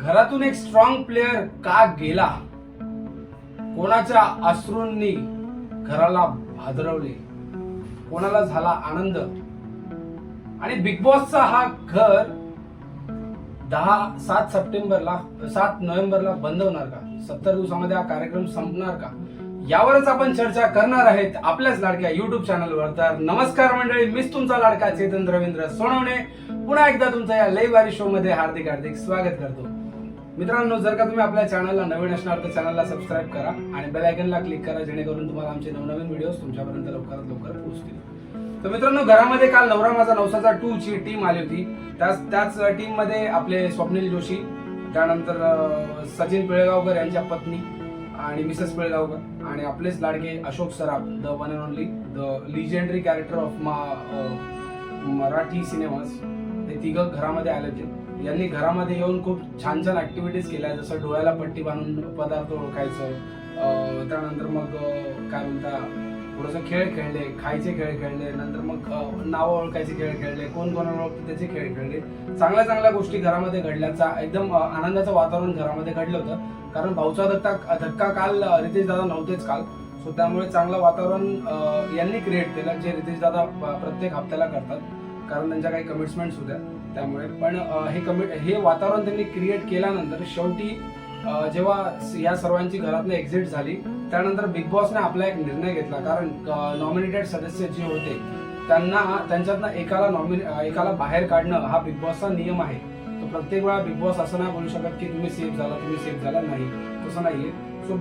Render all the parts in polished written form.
घरातून एक strong player का गेला, कोणाच्या अश्रूंनी घराला भादरवले, कोणाला झाला आनंद, आणि बिग बॉसचा हा घर 7 नोव्हेंबरला बंद होणार का? 70 दिवसामध्ये हा कार्यक्रम संपणार का? यावरच आपण चर्चा करणार आहेत आपल्याच लाडक्या युट्यूब चॅनलवर. तर नमस्कार मंडळी, मीच तुमचा लाडका चेतन रवींद्र सोनवणे पुन्हा एकदा तुमच्या या लई वारी शो मध्ये हार्दिक हार्दिक स्वागत करतो. मित्रांनो, जर का तुम्ही आपल्या चॅनलला नवीन असणार तर चॅनलला सबस्क्राईब करा आणि बेल आयकॉनला क्लिक करा, जेणेकरून तुम्हाला आमचे नवनवीन व्हिडिओज तुमच्यापर्यंत लवकरात लवकर पोहोचतील. तर मित्रांनो, घरामध्ये काल नवरा माझा नवसाचा 2 ची टीम आली होती. त्याच टीम मध्ये आपले स्वप्नील जोशी, त्यानंतर सचिन पिळगावकर यांच्या पत्नी आणि मिसेस पिळगावकर, आणि आपलेच लाडके Ashok Saraf, the one and only, the legendary character of Marathi cinemas. ते तिघं घरामध्ये आले होते. यांनी घरामध्ये येऊन खूप छान छान ऍक्टिव्हिटीज केल्या, जसं डोळ्याला पट्टी बांधून पदार्थ ओळखायचं, त्यानंतर मग काय म्हणता थोडंसं खेळ खेळले, खायचे खेळ खेळले, नंतर मग नावं ओळखायचे खेळ खेळले, कोण कोणाला ओळखते त्याचे खेळ खेळले. चांगल्या चांगल्या गोष्टी घरामध्ये घडल्याचा एकदम आनंदाचं वातावरण घरामध्ये घडलं होतं. कारण भाऊचा धक्का काल रितेश दादा नव्हतेच काल, सो त्यामुळे चांगलं वातावरण यांनी क्रिएट केलं, जे रितेश दादा प्रत्येक हप्त्याला करतात, कारण त्यांच्या काही कमिटमेंट्स होत्या त्यामुळे. पण हे वातावरण त्यांनी क्रिएट केल्यानंतर शेवटी जेव्हा या सर्वांची घरातनं एक्झिट झाली, त्यानंतर बिग बॉसने आपला एक निर्णय घेतला. कारण नॉमिनेटेड सदस्य जे होते त्यांच्यातनं एकाला बाहेर काढणं हा बिग बॉसचा नियम आहे. तो प्रत्येक वेळा बिग बॉस असं नाही बोलू शकत की तुम्ही सेफ झाला, नाही, तसं नाहीये. सो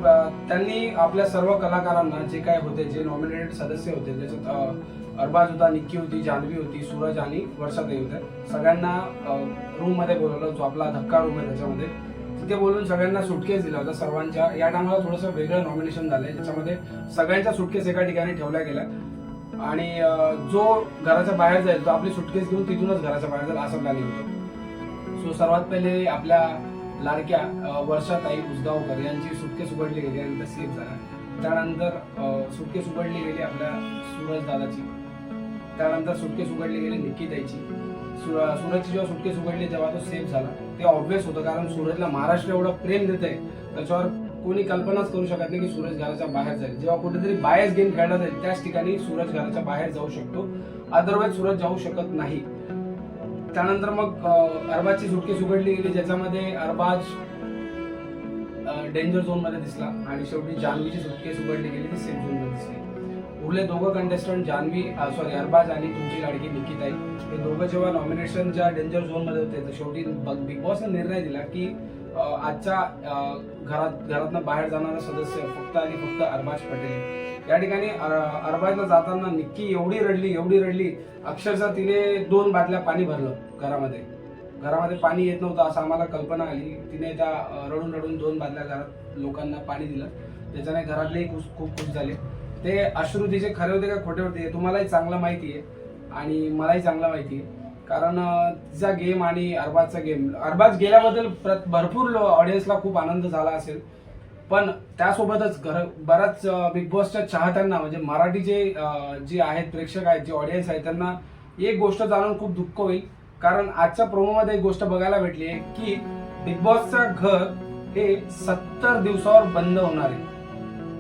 त्यांनी आपल्या सर्व कलाकारांना जे काय होते, जे नॉमिनेटेड सदस्य होते, त्याच्यात अरबाज होता, निक्की होती, जान्हवी होती, सूरज आणि वर्षाताई होत्या, सगळ्यांना रूम मध्ये बोलवलं, जो आपला धक्का रूम आहे त्याच्यामध्ये. तिथे बोलून सगळ्यांना सुटकेस दिला होता सर्वांच्या. या टायमाला थोडंसं वेगळं नॉमिनेशन झालंय, ज्याच्यामध्ये सगळ्यांच्या सुटकेस एका ठिकाणी ठेवल्या गेल्या आणि जो घराच्या बाहेर जाईल तो आपली सुटकेस घेऊन तिथूनच घराच्या बाहेर जाईल, असं प्लॅनिंग होतं. सो सर्वात पहिले आपल्या लाडक्या वर्षाताई उसगावकर यांची सुटकेस उघडली गेली आणि त्या सेफ झाल्या. त्यानंतर सुटकेस उघडली गेली आपल्या सूरज दादाची, त्यानंतर सुटकेस उघडली गेली निक्की ताईची. सूरजची जेव्हा सुटकेस उघडली तेव्हा तो सेफ झाला. ते ऑब्व्हियस होतं, कारण सूरजला महाराष्ट्र एवढं प्रेम देतंय, त्याच्यावर कोणी कल्पनाच करू शकत नाही की सूरज घराच्या बाहेर जाईल. जेव्हा कुठेतरी बायस गेम खेळला जाईल त्याच ठिकाणी सूरज घराच्या बाहेर जाऊ शकतो, अदरवाईज सूरज जाऊ शकत नाही. त्यानंतर मग अरबाजची सुटकेस उघडली गेली, ज्याच्यामध्ये अरबाज डेंजर झोन मध्ये दिसला आणि शेवटी जान्हवीची सुटकेस उघडली गेली, ती सेफ झोन मध्ये दिसली. उरले दोघं कंटेस्टंट अरबाज आणि तुमची लाडकी निक्की ताई. हे दोघं जेव्हा नॉमिनेशनच्या डेंजर झोन मध्ये होते, तर शेवटी बिग बॉसने निर्णय दिला की आजच्या घरातनं बाहेर जाणारा सदस्य फक्त आणि फक्त अरबाज पटेल. या ठिकाणी अरबाजला जाताना निक्की एवढी रडली, अक्षरशः तिने 2 बाटल्या पाणी भरलं. घरामध्ये पाणी येत नव्हतं असं आम्हाला कल्पना आली. तिने त्या रडून 2 बाटल्या घरात लोकांना पाणी दिलं, त्याच्याने घरातलेही खूप खुश झाले. ते अश्रू तिचे खरे होते का खोटे होते तुम्हालाही चांगलं माहिती आहे आणि मलाही चांगलं माहिती आहे. कारण तिचा गेम आणि अरबाजचा गेम, अरबाज गेल्याबद्दल भरपूर ऑडियन्सला खूप आनंद झाला असेल, पण त्यासोबतच बऱ्याच बिग बॉसच्या चाहत्यांना, म्हणजे मराठीचे जे आहेत प्रेक्षक आहेत, जे ऑडियन्स आहेत, त्यांना एक गोष्ट जाणून खूप दुःख होईल. कारण आजच्या प्रोमोमध्ये एक गोष्ट बघायला भेटली आहे की बिग बॉसचं घर हे 70 दिवसावर बंद होणार आहे.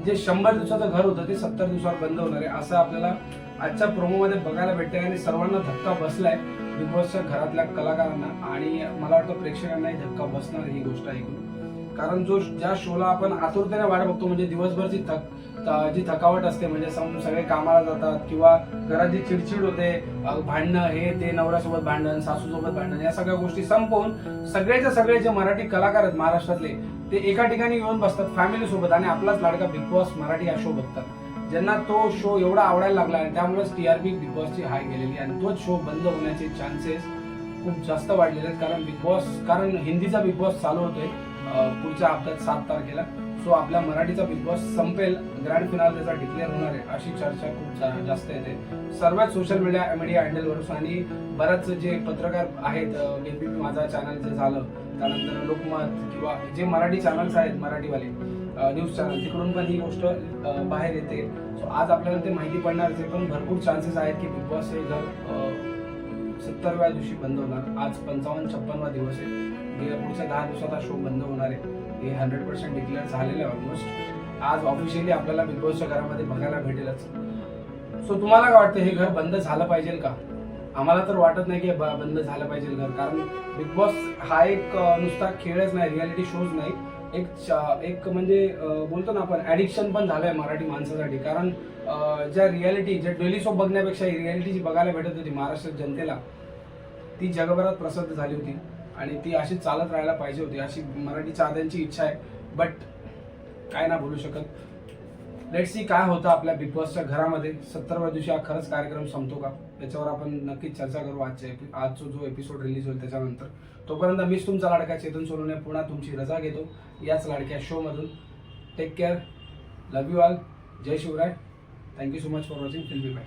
जे 100 दिवसाचं घर होतं ते 70 दिवसावर बंद होणार आहे, असं आपल्याला आजच्या प्रोमोमध्ये बघायला भेटतंय. आणि सर्वांना धक्का बसलाय, बिग बॉसच्या घरातल्या कलाकारांना, आणि मला वाटतं प्रेक्षकांनाही धक्का बसणार ही गोष्ट ऐकून. कारण ज्या शोला आपण आतुरतेने वाट बघतो, म्हणजे दिवसभरची जी थकावट असते, म्हणजे सगळे कामाला जातात किंवा घरात जी चिडचिड होते, भांडणं, हे ते, नवऱ्यासोबत भांडण, सासूसोबत भांडण, या सगळ्या गोष्टी संपवून सगळे जे मराठी कलाकार आहेत महाराष्ट्रातले, ते एका ठिकाणी येऊन बसतात फॅमिली सोबत आणि आपलाच लाडका बिग बॉस मराठी हा शो बघतात. ज्यांना तो शो एवढा आवडायला लागला आणि त्यामुळेच TRP बिग बॉसची हाय गेलेली आणि तोच शो बंद होण्याचे चान्सेस खूप जास्त वाढलेले आहेत. कारण हिंदीचा बिग बॉस चालू होतोय पुढच्या हप्त्यात 7 तारखेला. सो आपल्या मराठीचा बिग बॉस संपेल, ग्रँड फिनाल त्याचा डिक्लेअर होणार आहे, अशी चर्चा खूप जास्त येते सर्वच सोशल मीडिया हँडलवर. आणि बऱ्याच जे पत्रकार आहेत, NPP माझा चॅनल जे झालं, त्यानंतर लोकमत किंवा जे मराठी चॅनल्स आहेत, मराठीवाले न्यूज चॅनल, तिकडून पण ही गोष्ट बाहेर येते. सो आज आपल्याला ते माहिती पडणारच आहे, पण भरपूर चान्सेस आहेत की बिग बॉस हे घर 70व्या दिवशी बंद होणार. आज 55-56वा दिवस आहे. पुढच्या 10 दिवसात हा शो बंद होणार आहे, हे 100% डिक्लेअर झालेलं आहे ऑलमोस्ट. आज ऑफिशियली आपल्याला बिग बॉसच्या घरामध्ये बघायला भेटेलच. सो तुम्हाला काय वाटतं, हे घर बंद झालं पाहिजे का? आम्हाला तर वाटत नाही की बंद झालं पाहिजे घर, कारण बिग बॉस हा एक नुसता खेळच नाही, रियालिटी शोज नाही, एक म्हणजे बोलतो ना आपण ॲडिक्शन पण झालं आहे मराठी माणसासाठी. कारण ज्या डेली शो बघण्यापेक्षा रियालिटी जी बघायला भेटत होती महाराष्ट्र जनतेला, ती जगभरात प्रसिद्ध झाली होती आणि ती अशी चालत राहायला पाहिजे होती, अशी मराठी चाहत्यांची इच्छा आहे. बट काय ना बोलू शकत. लेट्स सी काय होतं आपल्या बिग बॉसच्या घरामध्ये. 70व्या दिवशी हा खरंच कार्यक्रम संपतो का, याच्यावर आपण नक्कीच चर्चा करू आजचा जो एपिसोड रिलीज होईल त्याच्यानंतर. तोपर्यंत मीच तुमचा लाडका चेतन सोनवणे पुन्हा तुमची रजा घेतो याच लाडक्या शो मधून. Take care, love you all, जय Shivray. Thank you so much for watching फिल्मी बाय.